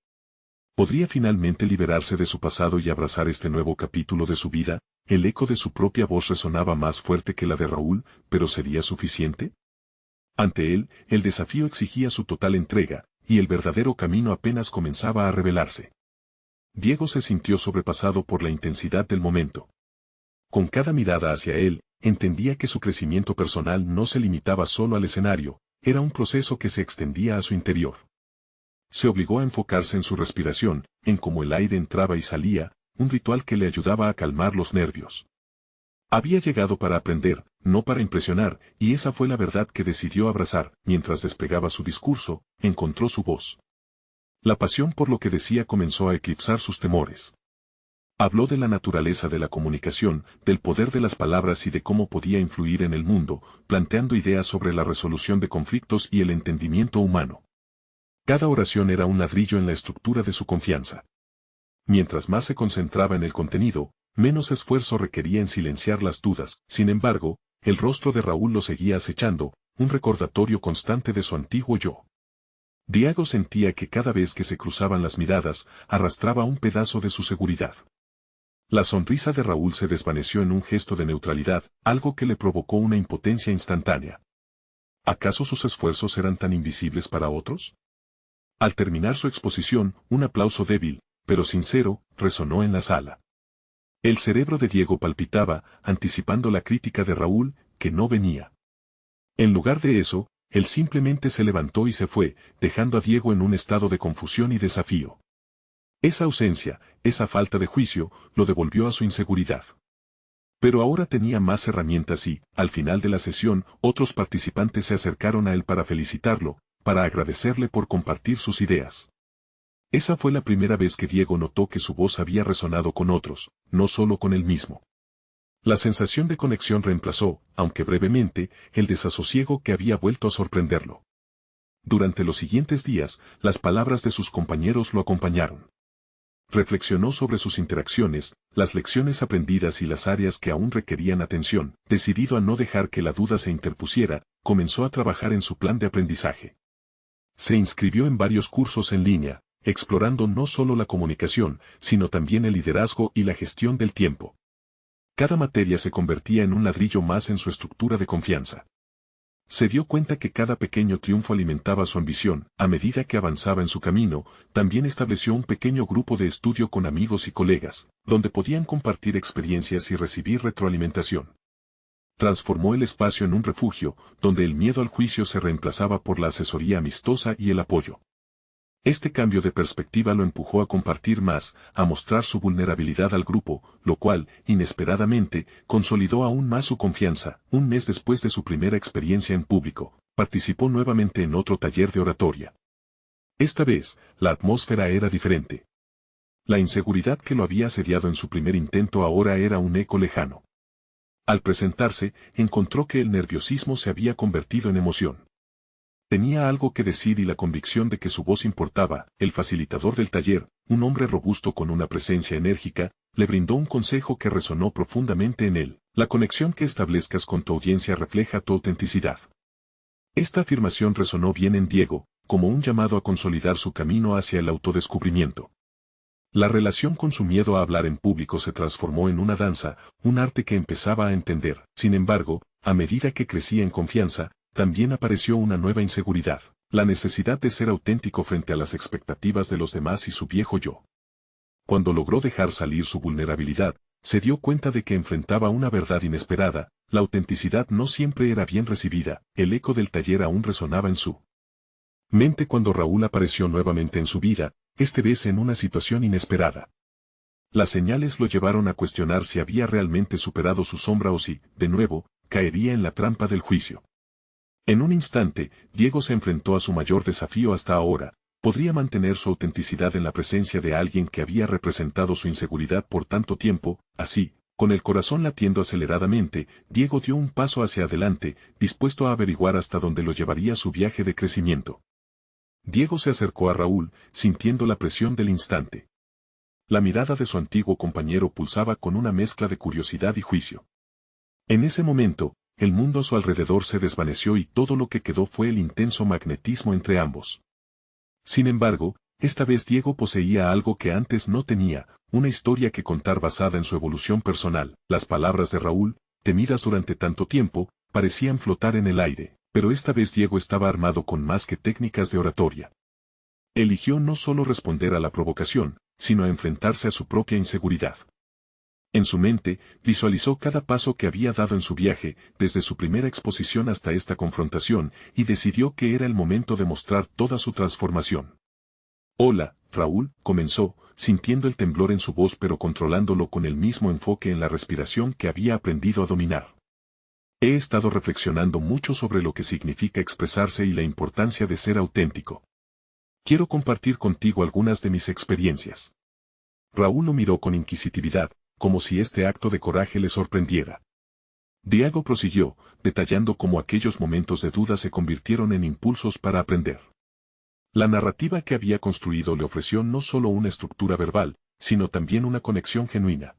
¿Podría finalmente liberarse de su pasado y abrazar este nuevo capítulo de su vida? El eco de su propia voz resonaba más fuerte que la de Raúl, pero ¿sería suficiente? Ante él, el desafío exigía su total entrega, y el verdadero camino apenas comenzaba a revelarse. Diego se sintió sobrepasado por la intensidad del momento. Con cada mirada hacia él, entendía que su crecimiento personal no se limitaba solo al escenario, era un proceso que se extendía a su interior. Se obligó a enfocarse en su respiración, en cómo el aire entraba y salía, un ritual que le ayudaba a calmar los nervios. Había llegado para aprender, no para impresionar, y esa fue la verdad que decidió abrazar. Mientras desplegaba su discurso, encontró su voz. La pasión por lo que decía comenzó a eclipsar sus temores. Habló de la naturaleza de la comunicación, del poder de las palabras y de cómo podía influir en el mundo, planteando ideas sobre la resolución de conflictos y el entendimiento humano. Cada oración era un ladrillo en la estructura de su confianza. Mientras más se concentraba en el contenido, menos esfuerzo requería en silenciar las dudas. Sin embargo, el rostro de Raúl lo seguía acechando, un recordatorio constante de su antiguo yo. Diego sentía que cada vez que se cruzaban las miradas, arrastraba un pedazo de su seguridad. La sonrisa de Raúl se desvaneció en un gesto de neutralidad, algo que le provocó una impotencia instantánea. ¿Acaso sus esfuerzos eran tan invisibles para otros? Al terminar su exposición, un aplauso débil, pero sincero, resonó en la sala. El cerebro de Diego palpitaba, anticipando la crítica de Raúl, que no venía. En lugar de eso, él simplemente se levantó y se fue, dejando a Diego en un estado de confusión y desafío. Esa ausencia, esa falta de juicio, lo devolvió a su inseguridad. Pero ahora tenía más herramientas y, al final de la sesión, otros participantes se acercaron a él para felicitarlo, para agradecerle por compartir sus ideas. Esa fue la primera vez que Diego notó que su voz había resonado con otros, no solo con él mismo. La sensación de conexión reemplazó, aunque brevemente, el desasosiego que había vuelto a sorprenderlo. Durante los siguientes días, las palabras de sus compañeros lo acompañaron. Reflexionó sobre sus interacciones, las lecciones aprendidas y las áreas que aún requerían atención. Decidido a no dejar que la duda se interpusiera, comenzó a trabajar en su plan de aprendizaje. Se inscribió en varios cursos en línea, explorando no solo la comunicación, sino también el liderazgo y la gestión del tiempo. Cada materia se convertía en un ladrillo más en su estructura de confianza. Se dio cuenta que cada pequeño triunfo alimentaba su ambición. A medida que avanzaba en su camino, también estableció un pequeño grupo de estudio con amigos y colegas, donde podían compartir experiencias y recibir retroalimentación. Transformó el espacio en un refugio, donde el miedo al juicio se reemplazaba por la asesoría amistosa y el apoyo. Este cambio de perspectiva lo empujó a compartir más, a mostrar su vulnerabilidad al grupo, lo cual, inesperadamente, consolidó aún más su confianza. Un mes después de su primera experiencia en público, participó nuevamente en otro taller de oratoria. Esta vez, la atmósfera era diferente. La inseguridad que lo había asediado en su primer intento ahora era un eco lejano. Al presentarse, encontró que el nerviosismo se había convertido en emoción. Tenía algo que decir y la convicción de que su voz importaba. El facilitador del taller, un hombre robusto con una presencia enérgica, le brindó un consejo que resonó profundamente en él. La conexión que establezcas con tu audiencia refleja tu autenticidad. Esta afirmación resonó bien en Diego, como un llamado a consolidar su camino hacia el autodescubrimiento. La relación con su miedo a hablar en público se transformó en una danza, un arte que empezaba a entender. Sin embargo, a medida que crecía en confianza, también apareció una nueva inseguridad, la necesidad de ser auténtico frente a las expectativas de los demás y su viejo yo. Cuando logró dejar salir su vulnerabilidad, se dio cuenta de que enfrentaba una verdad inesperada. La autenticidad no siempre era bien recibida. El eco del taller aún resonaba en su mente cuando Raúl apareció nuevamente en su vida, esta vez en una situación inesperada. Las señales lo llevaron a cuestionar si había realmente superado su sombra o si, de nuevo, caería en la trampa del juicio. En un instante, Diego se enfrentó a su mayor desafío hasta ahora. Podría mantener su autenticidad en la presencia de alguien que había representado su inseguridad por tanto tiempo. Así, con el corazón latiendo aceleradamente, Diego dio un paso hacia adelante, dispuesto a averiguar hasta dónde lo llevaría su viaje de crecimiento. Diego se acercó a Raúl, sintiendo la presión del instante. La mirada de su antiguo compañero pulsaba con una mezcla de curiosidad y juicio. En ese momento, el mundo a su alrededor se desvaneció y todo lo que quedó fue el intenso magnetismo entre ambos. Sin embargo, esta vez Diego poseía algo que antes no tenía, una historia que contar basada en su evolución personal. Las palabras de Raúl, temidas durante tanto tiempo, parecían flotar en el aire, pero esta vez Diego estaba armado con más que técnicas de oratoria. Eligió no solo responder a la provocación, sino a enfrentarse a su propia inseguridad. En su mente, visualizó cada paso que había dado en su viaje, desde su primera exposición hasta esta confrontación, y decidió que era el momento de mostrar toda su transformación. Hola, Raúl, comenzó, sintiendo el temblor en su voz pero controlándolo con el mismo enfoque en la respiración que había aprendido a dominar. He estado reflexionando mucho sobre lo que significa expresarse y la importancia de ser auténtico. Quiero compartir contigo algunas de mis experiencias. Raúl lo miró con inquisitividad, como si este acto de coraje le sorprendiera. Diego prosiguió, detallando cómo aquellos momentos de duda se convirtieron en impulsos para aprender. La narrativa que había construido le ofreció no solo una estructura verbal, sino también una conexión genuina.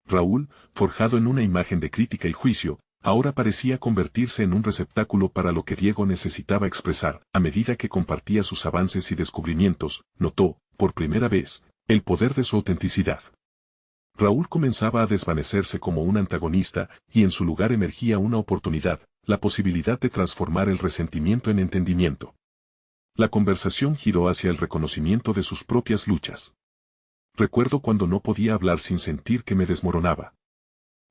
Raúl, forjado en una imagen de crítica y juicio, ahora parecía convertirse en un receptáculo para lo que Diego necesitaba expresar. A medida que compartía sus avances y descubrimientos, notó, por primera vez, el poder de su autenticidad. Raúl comenzaba a desvanecerse como un antagonista, y en su lugar emergía una oportunidad, la posibilidad de transformar el resentimiento en entendimiento. La conversación giró hacia el reconocimiento de sus propias luchas. Recuerdo cuando no podía hablar sin sentir que me desmoronaba.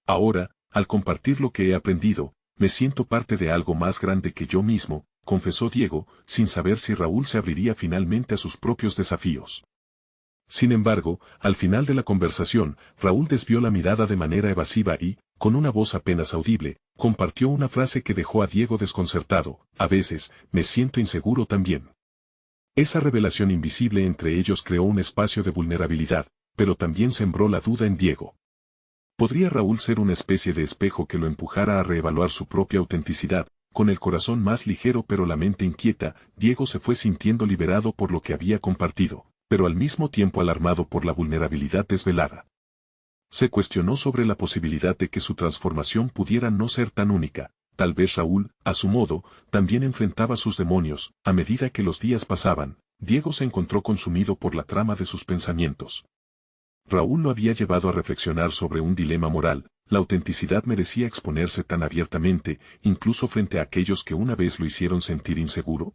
Ahora, al compartir lo que he aprendido, me siento parte de algo más grande que yo mismo, confesó Diego, sin saber si Raúl se abriría finalmente a sus propios desafíos. Sin embargo, al final de la conversación, Raúl desvió la mirada de manera evasiva y, con una voz apenas audible, compartió una frase que dejó a Diego desconcertado: a veces, me siento inseguro también. Esa revelación invisible entre ellos creó un espacio de vulnerabilidad, pero también sembró la duda en Diego. ¿Podría Raúl ser una especie de espejo que lo empujara a reevaluar su propia autenticidad? Con el corazón más ligero pero la mente inquieta, Diego se fue sintiendo liberado por lo que había compartido. pero al mismo tiempo alarmado por la vulnerabilidad desvelada. Se cuestionó sobre la posibilidad de que su transformación pudiera no ser tan única. Tal vez Raúl, a su modo, también enfrentaba sus demonios. A medida que los días pasaban, Diego se encontró consumido por la trama de sus pensamientos. Raúl lo había llevado a reflexionar sobre un dilema moral. La autenticidad merecía exponerse tan abiertamente, incluso frente a aquellos que una vez lo hicieron sentir inseguro.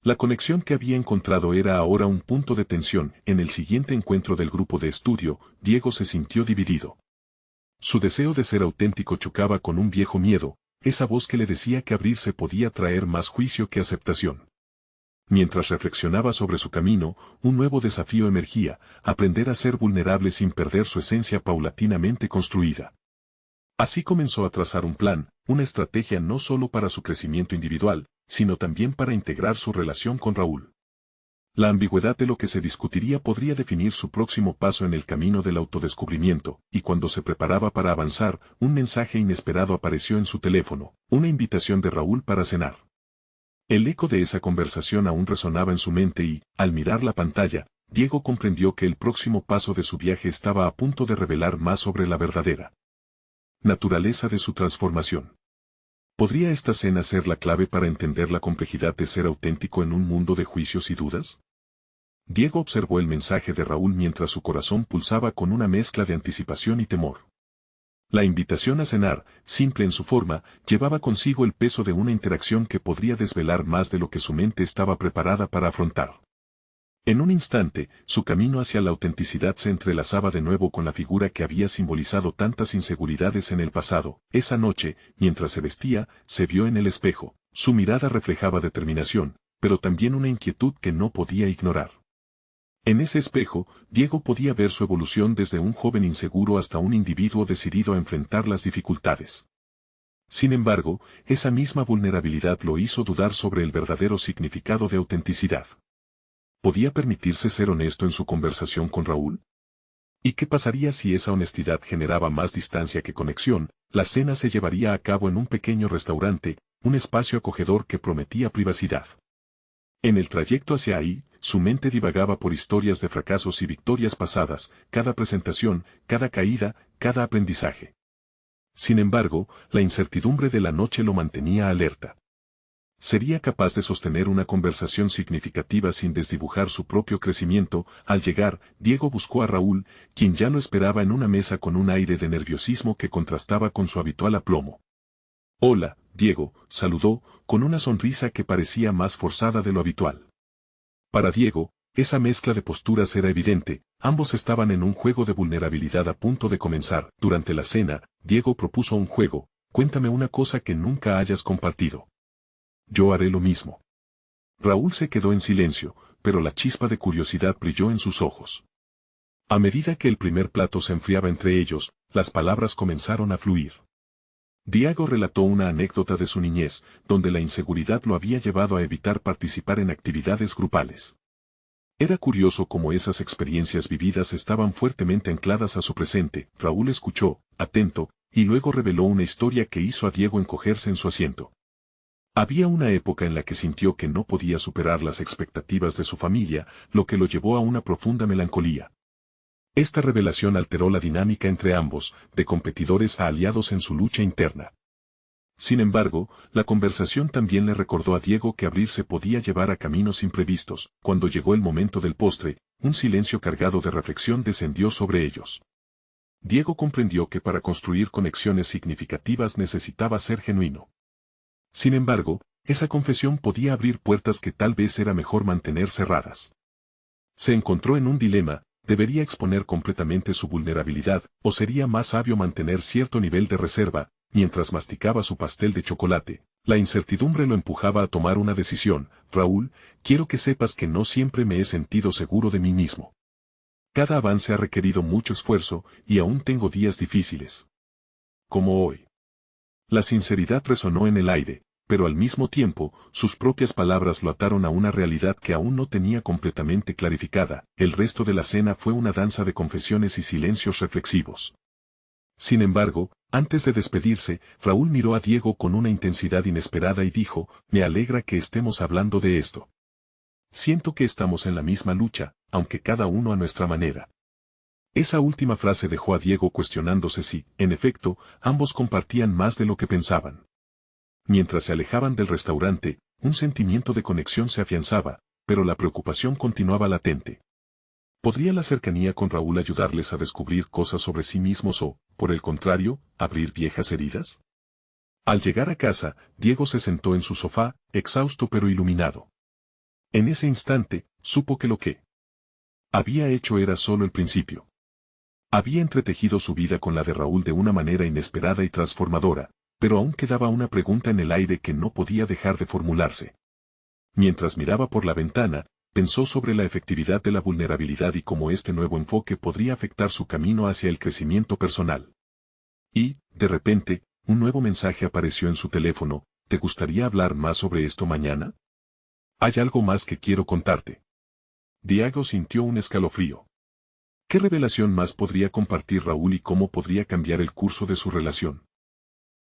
La conexión que había encontrado era ahora un punto de tensión. En el siguiente encuentro del grupo de estudio, Diego se sintió dividido. Su deseo de ser auténtico chocaba con un viejo miedo, esa voz que le decía que abrirse podía traer más juicio que aceptación. Mientras reflexionaba sobre su camino, un nuevo desafío emergía: aprender a ser vulnerable sin perder su esencia paulatinamente construida. Así comenzó a trazar un plan, una estrategia no solo para su crecimiento individual, sino también para integrar su relación con Raúl. La ambigüedad de lo que se discutiría podría definir su próximo paso en el camino del autodescubrimiento, y cuando se preparaba para avanzar, un mensaje inesperado apareció en su teléfono, una invitación de Raúl para cenar. El eco de esa conversación aún resonaba en su mente y, al mirar la pantalla, Diego comprendió que el próximo paso de su viaje estaba a punto de revelar más sobre la verdadera naturaleza de su transformación. ¿Podría esta cena ser la clave para entender la complejidad de ser auténtico en un mundo de juicios y dudas? Diego observó el mensaje de Raúl mientras su corazón pulsaba con una mezcla de anticipación y temor. La invitación a cenar, simple en su forma, llevaba consigo el peso de una interacción que podría desvelar más de lo que su mente estaba preparada para afrontar. En un instante, su camino hacia la autenticidad se entrelazaba de nuevo con la figura que había simbolizado tantas inseguridades en el pasado. Esa noche, mientras se vestía, se vio en el espejo. Su mirada reflejaba determinación, pero también una inquietud que no podía ignorar. En ese espejo, Diego podía ver su evolución desde un joven inseguro hasta un individuo decidido a enfrentar las dificultades. Sin embargo, esa misma vulnerabilidad lo hizo dudar sobre el verdadero significado de autenticidad. ¿Podía permitirse ser honesto en su conversación con Raúl? ¿Y qué pasaría si esa honestidad generaba más distancia que conexión? La cena se llevaría a cabo en un pequeño restaurante, un espacio acogedor que prometía privacidad. En el trayecto hacia ahí, su mente divagaba por historias de fracasos y victorias pasadas, cada presentación, cada caída, cada aprendizaje. Sin embargo, la incertidumbre de la noche lo mantenía alerta. ¿Sería capaz de sostener una conversación significativa sin desdibujar su propio crecimiento? Al llegar, Diego buscó a Raúl, quien ya lo esperaba en una mesa con un aire de nerviosismo que contrastaba con su habitual aplomo. «Hola, Diego», saludó, con una sonrisa que parecía más forzada de lo habitual. Para Diego, esa mezcla de posturas era evidente, ambos estaban en un juego de vulnerabilidad a punto de comenzar. Durante la cena, Diego propuso un juego: «Cuéntame una cosa que nunca hayas compartido». «Yo haré lo mismo». Raúl se quedó en silencio, pero la chispa de curiosidad brilló en sus ojos. A medida que el primer plato se enfriaba entre ellos, las palabras comenzaron a fluir. Diego relató una anécdota de su niñez, donde la inseguridad lo había llevado a evitar participar en actividades grupales. Era curioso cómo esas experiencias vividas estaban fuertemente ancladas a su presente. Raúl escuchó, atento, y luego reveló una historia que hizo a Diego encogerse en su asiento. Había una época en la que sintió que no podía superar las expectativas de su familia, lo que lo llevó a una profunda melancolía. Esta revelación alteró la dinámica entre ambos, de competidores a aliados en su lucha interna. Sin embargo, la conversación también le recordó a Diego que abrirse podía llevar a caminos imprevistos. Cuando llegó el momento del postre, un silencio cargado de reflexión descendió sobre ellos. Diego comprendió que para construir conexiones significativas necesitaba ser genuino. Sin embargo, esa confesión podía abrir puertas que tal vez era mejor mantener cerradas. Se encontró en un dilema: ¿debería exponer completamente su vulnerabilidad, o sería más sabio mantener cierto nivel de reserva? Mientras masticaba su pastel de chocolate, la incertidumbre lo empujaba a tomar una decisión. «Raúl, quiero que sepas que no siempre me he sentido seguro de mí mismo. Cada avance ha requerido mucho esfuerzo, y aún tengo días difíciles. Como hoy». La sinceridad resonó en el aire, pero al mismo tiempo, sus propias palabras lo ataron a una realidad que aún no tenía completamente clarificada. El resto de la cena fue una danza de confesiones y silencios reflexivos. Sin embargo, antes de despedirse, Raúl miró a Diego con una intensidad inesperada y dijo: «Me alegra que estemos hablando de esto. Siento que estamos en la misma lucha, aunque cada uno a nuestra manera. Esa última frase dejó a Diego cuestionándose si, en efecto, ambos compartían más de lo que pensaban. Mientras se alejaban del restaurante, un sentimiento de conexión se afianzaba, pero la preocupación continuaba latente. ¿Podría la cercanía con Raúl ayudarles a descubrir cosas sobre sí mismos o, por el contrario, abrir viejas heridas? Al llegar a casa, Diego se sentó en su sofá, exhausto pero iluminado. En ese instante, supo que lo que había hecho era solo el principio. Había entretejido su vida con la de Raúl de una manera inesperada y transformadora, pero aún quedaba una pregunta en el aire que no podía dejar de formularse. Mientras miraba por la ventana, pensó sobre la efectividad de la vulnerabilidad y cómo este nuevo enfoque podría afectar su camino hacia el crecimiento personal. Y, de repente, un nuevo mensaje apareció en su teléfono: ¿te gustaría hablar más sobre esto mañana? Hay algo más que quiero contarte. Diego sintió un escalofrío. ¿Qué revelación más podría compartir Raúl y cómo podría cambiar el curso de su relación?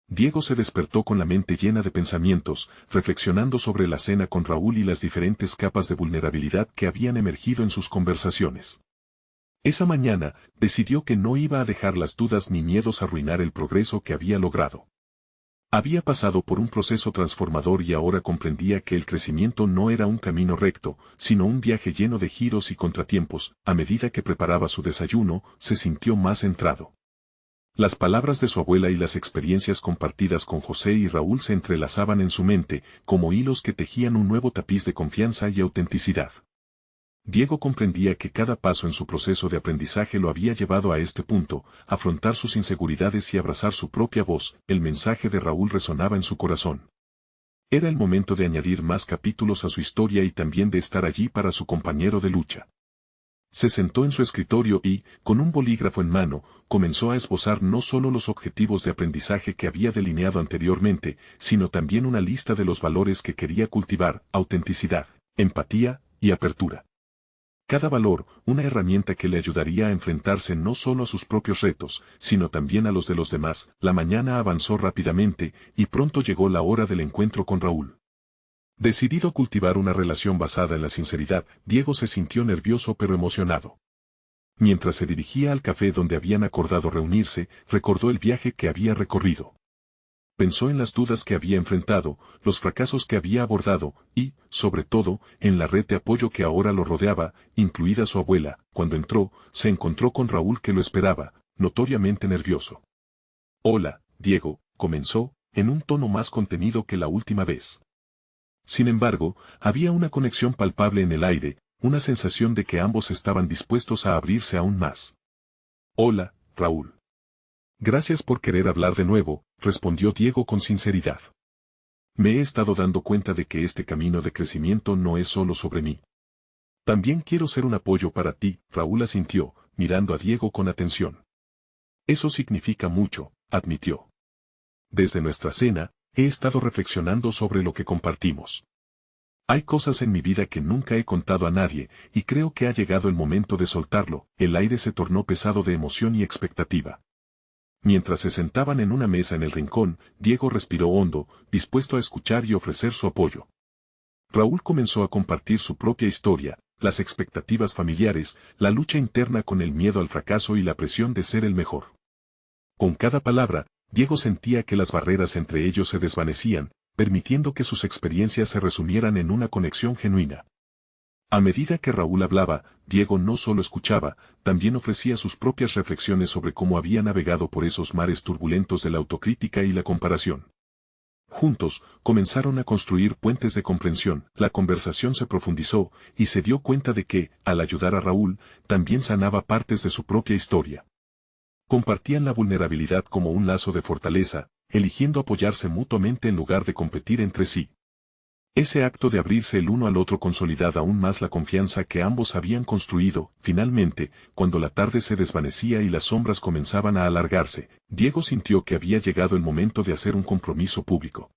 Diego se despertó con la mente llena de pensamientos, reflexionando sobre la cena con Raúl y las diferentes capas de vulnerabilidad que habían emergido en sus conversaciones. Esa mañana, decidió que no iba a dejar las dudas ni miedos arruinar el progreso que había logrado. Había pasado por un proceso transformador y ahora comprendía que el crecimiento no era un camino recto, sino un viaje lleno de giros y contratiempos. A medida que preparaba su desayuno, se sintió más centrado. Las palabras de su abuela y las experiencias compartidas con José y Raúl se entrelazaban en su mente, como hilos que tejían un nuevo tapiz de confianza y autenticidad. Diego comprendía que cada paso en su proceso de aprendizaje lo había llevado a este punto: afrontar sus inseguridades y abrazar su propia voz. El mensaje de Raúl resonaba en su corazón. Era el momento de añadir más capítulos a su historia y también de estar allí para su compañero de lucha. Se sentó en su escritorio y, con un bolígrafo en mano, comenzó a esbozar no solo los objetivos de aprendizaje que había delineado anteriormente, sino también una lista de los valores que quería cultivar: autenticidad, empatía y apertura. Cada valor, una herramienta que le ayudaría a enfrentarse no solo a sus propios retos, sino también a los de los demás. La mañana avanzó rápidamente, y pronto llegó la hora del encuentro con Raúl. Decidido a cultivar una relación basada en la sinceridad, Diego se sintió nervioso pero emocionado. Mientras se dirigía al café donde habían acordado reunirse, recordó el viaje que había recorrido. Pensó en las dudas que había enfrentado, los fracasos que había abordado, y, sobre todo, en la red de apoyo que ahora lo rodeaba, incluida su abuela. Cuando entró, se encontró con Raúl, que lo esperaba, notoriamente nervioso. «Hola, Diego», comenzó, en un tono más contenido que la última vez. Sin embargo, había una conexión palpable en el aire, una sensación de que ambos estaban dispuestos a abrirse aún más. «Hola, Raúl. Gracias por querer hablar de nuevo», respondió Diego con sinceridad. «Me he estado dando cuenta de que este camino de crecimiento no es solo sobre mí. También quiero ser un apoyo para ti». Raúl asintió, mirando a Diego con atención. «Eso significa mucho», admitió. «Desde nuestra cena, he estado reflexionando sobre lo que compartimos. Hay cosas en mi vida que nunca he contado a nadie, y creo que ha llegado el momento de soltarlo». El aire se tornó pesado de emoción y expectativa. Mientras se sentaban en una mesa en el rincón, Diego respiró hondo, dispuesto a escuchar y ofrecer su apoyo. Raúl comenzó a compartir su propia historia, las expectativas familiares, la lucha interna con el miedo al fracaso y la presión de ser el mejor. Con cada palabra, Diego sentía que las barreras entre ellos se desvanecían, permitiendo que sus experiencias se resumieran en una conexión genuina. A medida que Raúl hablaba, Diego no solo escuchaba, también ofrecía sus propias reflexiones sobre cómo había navegado por esos mares turbulentos de la autocrítica y la comparación. Juntos, comenzaron a construir puentes de comprensión. La conversación se profundizó, y se dio cuenta de que, al ayudar a Raúl, también sanaba partes de su propia historia. Compartían la vulnerabilidad como un lazo de fortaleza, eligiendo apoyarse mutuamente en lugar de competir entre sí. Ese acto de abrirse el uno al otro consolidaba aún más la confianza que ambos habían construido. Finalmente, cuando la tarde se desvanecía y las sombras comenzaban a alargarse, Diego sintió que había llegado el momento de hacer un compromiso público.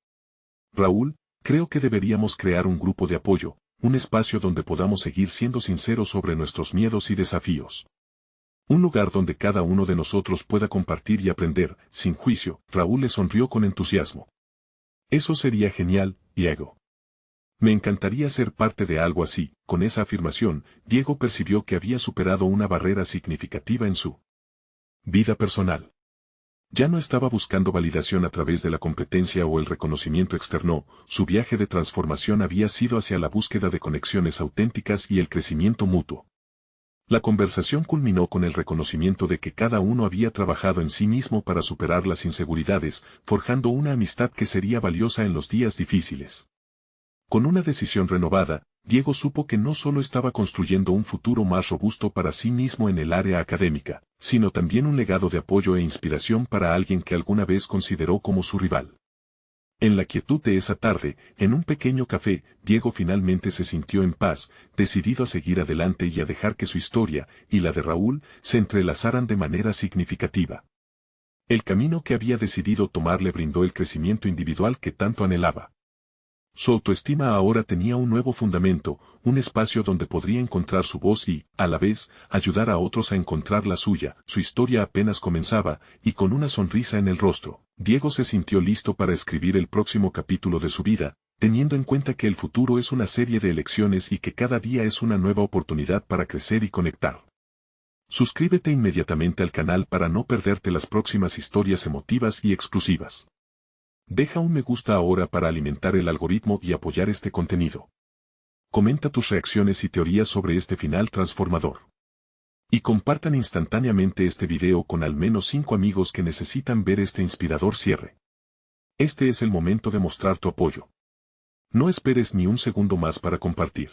«Raúl, creo que deberíamos crear un grupo de apoyo, un espacio donde podamos seguir siendo sinceros sobre nuestros miedos y desafíos. Un lugar donde cada uno de nosotros pueda compartir y aprender, sin juicio». Raúl le sonrió con entusiasmo. «Eso sería genial, Diego. Me encantaría ser parte de algo así. Con esa afirmación, Diego percibió que había superado una barrera significativa en su vida personal. Ya no estaba buscando validación a través de la competencia o el reconocimiento externo, su viaje de transformación había sido hacia la búsqueda de conexiones auténticas y el crecimiento mutuo. La conversación culminó con el reconocimiento de que cada uno había trabajado en sí mismo para superar las inseguridades, forjando una amistad que sería valiosa en los días difíciles. Con una decisión renovada, Diego supo que no solo estaba construyendo un futuro más robusto para sí mismo en el área académica, sino también un legado de apoyo e inspiración para alguien que alguna vez consideró como su rival. En la quietud de esa tarde, en un pequeño café, Diego finalmente se sintió en paz, decidido a seguir adelante y a dejar que su historia, y la de Raúl, se entrelazaran de manera significativa. El camino que había decidido tomar le brindó el crecimiento individual que tanto anhelaba. Su autoestima ahora tenía un nuevo fundamento, un espacio donde podría encontrar su voz y, a la vez, ayudar a otros a encontrar la suya. Su historia apenas comenzaba, y con una sonrisa en el rostro, Diego se sintió listo para escribir el próximo capítulo de su vida, teniendo en cuenta que el futuro es una serie de elecciones y que cada día es una nueva oportunidad para crecer y conectar. Suscríbete inmediatamente al canal para no perderte las próximas historias emotivas y exclusivas. Deja un me gusta ahora para alimentar el algoritmo y apoyar este contenido. Comenta tus reacciones y teorías sobre este final transformador. Y compartan instantáneamente este video con al menos 5 amigos que necesitan ver este inspirador cierre. Este es el momento de mostrar tu apoyo. No esperes ni un segundo más para compartir.